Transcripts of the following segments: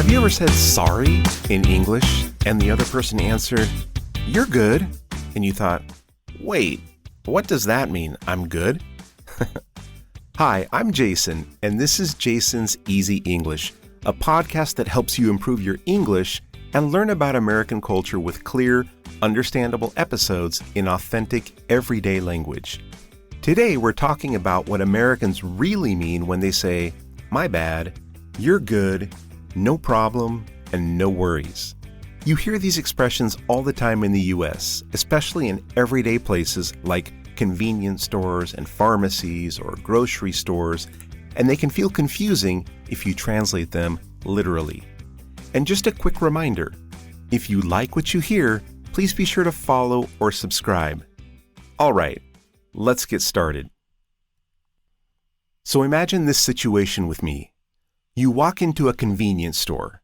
Have you ever said sorry in English and the other person answered, "You're good," and you thought, "Wait, what does that mean? I'm good?" Hi, I'm Jason, and this is Jason's Easy English, a podcast that helps you improve your English and learn about American culture with clear, understandable episodes in authentic, everyday language. Today, we're talking about what Americans really mean when they say, "My bad," "You're good," "No problem," and "No worries." You hear these expressions all the time in the U.S., especially in everyday places like convenience stores and pharmacies or grocery stores, and they can feel confusing if you translate them literally. And just a quick reminder, if you like what you hear, please be sure to follow or subscribe. All right, let's get started. So imagine this situation with me. You walk into a convenience store.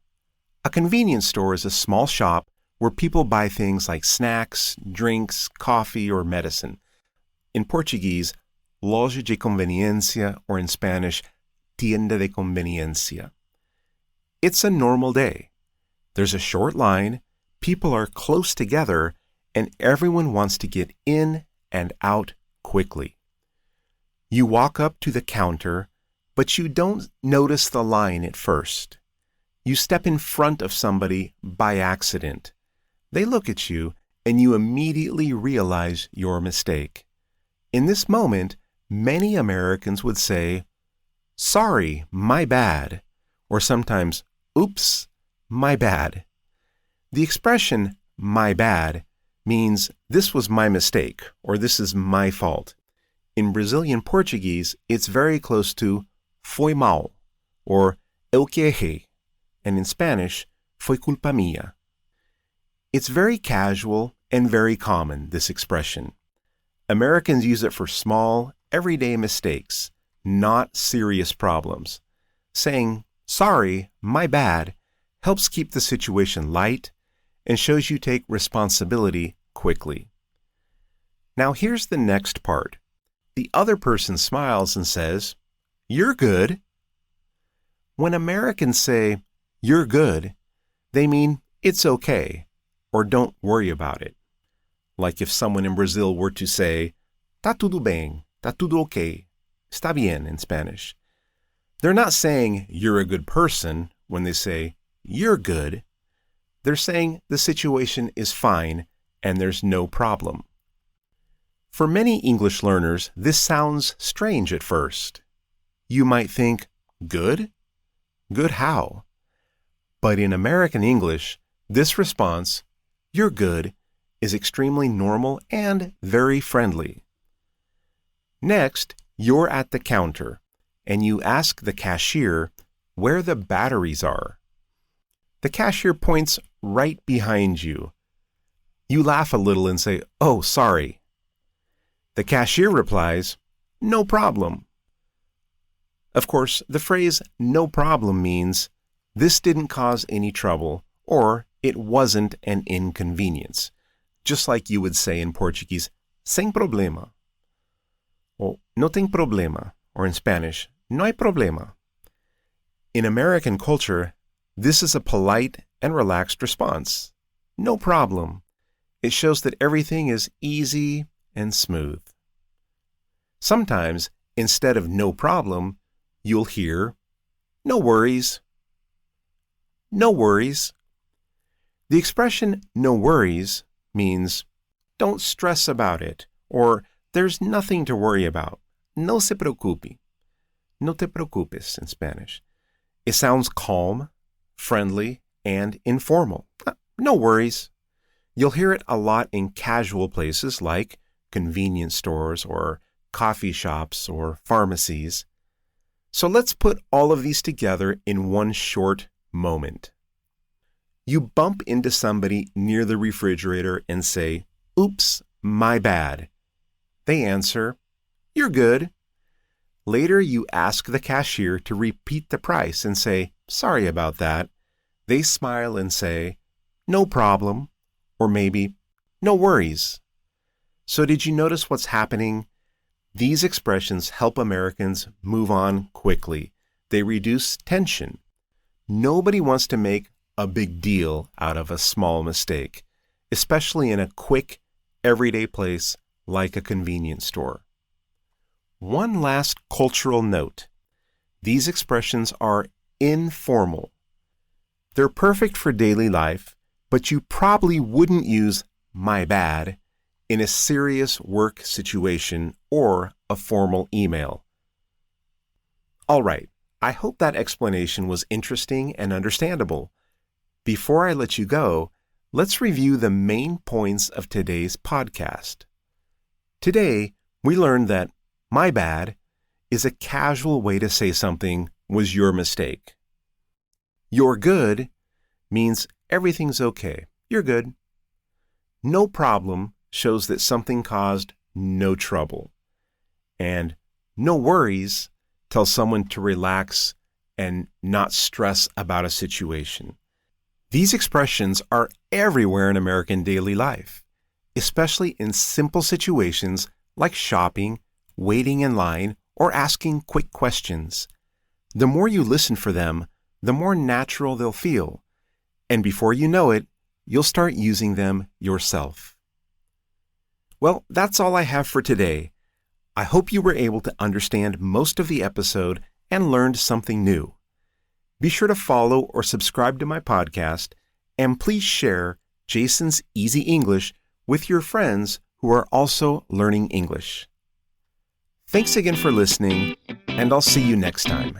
A convenience store is a small shop where people buy things like snacks, drinks, coffee, or medicine. In Portuguese, loja de conveniencia, or in Spanish, tienda de conveniencia. It's a normal day. There's a short line, people are close together, and everyone wants to get in and out quickly. You walk up to the counter, but you don't notice the line at first. You step in front of somebody by accident. They look at you, and you immediately realize your mistake. In this moment, many Americans would say, "Sorry, my bad," or sometimes, "Oops, my bad." The expression, "my bad," means this was my mistake, or this is my fault. In Brazilian Portuguese, it's very close to foi mal, or eu que errei, and in Spanish, foi culpa mía. It's very casual and very common, this expression. Americans use it for small, everyday mistakes, not serious problems. Saying, "Sorry, my bad," helps keep the situation light and shows you take responsibility quickly. Now here's the next part. The other person smiles and says, "You're good." When Americans say, "You're good," they mean it's okay, or don't worry about it. Like if someone in Brazil were to say, "Tá tudo bem, tá tudo ok, está bien" in Spanish. They're not saying you're a good person when they say you're good. They're saying the situation is fine and there's no problem. For many English learners, this sounds strange at first. You might think, good? Good how? But in American English, this response, "You're good," is extremely normal and very friendly. Next, you're at the counter, and you ask the cashier where the batteries are. The cashier points right behind you. You laugh a little and say, "Oh, sorry." The cashier replies, "No problem." Of course, the phrase "no problem" means this didn't cause any trouble or it wasn't an inconvenience, just like you would say in Portuguese, "sem problema," or "no tem problema," or in Spanish, "no hay problema." In American culture, this is a polite and relaxed response. No problem. It shows that everything is easy and smooth. Sometimes, instead of "no problem," you'll hear, "No worries." No worries. The expression "no worries" means don't stress about it, or there's nothing to worry about. No se preocupe. No te preocupes in Spanish. It sounds calm, friendly, and informal. No worries. You'll hear it a lot in casual places like convenience stores or coffee shops or pharmacies. So let's put all of these together in one short moment. You bump into somebody near the refrigerator and say, "Oops, my bad." They answer, "You're good." Later, you ask the cashier to repeat the price and say, "Sorry about that." They smile and say, "No problem," or maybe, "No worries." So did you notice what's happening? These expressions help Americans move on quickly. They reduce tension. Nobody wants to make a big deal out of a small mistake, especially in a quick, everyday place like a convenience store. One last cultural note. These expressions are informal. They're perfect for daily life, but you probably wouldn't use "my bad" in a serious work situation or a formal email. All right, I hope that explanation was interesting and understandable. Before I let you go, let's review the main points of today's podcast. Today, we learned that "my bad" is a casual way to say something was your mistake. "You're good" means everything's okay. You're good. "No problem" shows that something caused no trouble. And "no worries" tells someone to relax and not stress about a situation. These expressions are everywhere in American daily life, especially in simple situations like shopping, waiting in line, or asking quick questions. The more you listen for them, the more natural they'll feel. And before you know it, you'll start using them yourself. Well, that's all I have for today. I hope you were able to understand most of the episode and learned something new. Be sure to follow or subscribe to my podcast, and please share Jason's Easy English with your friends who are also learning English. Thanks again for listening, and I'll see you next time.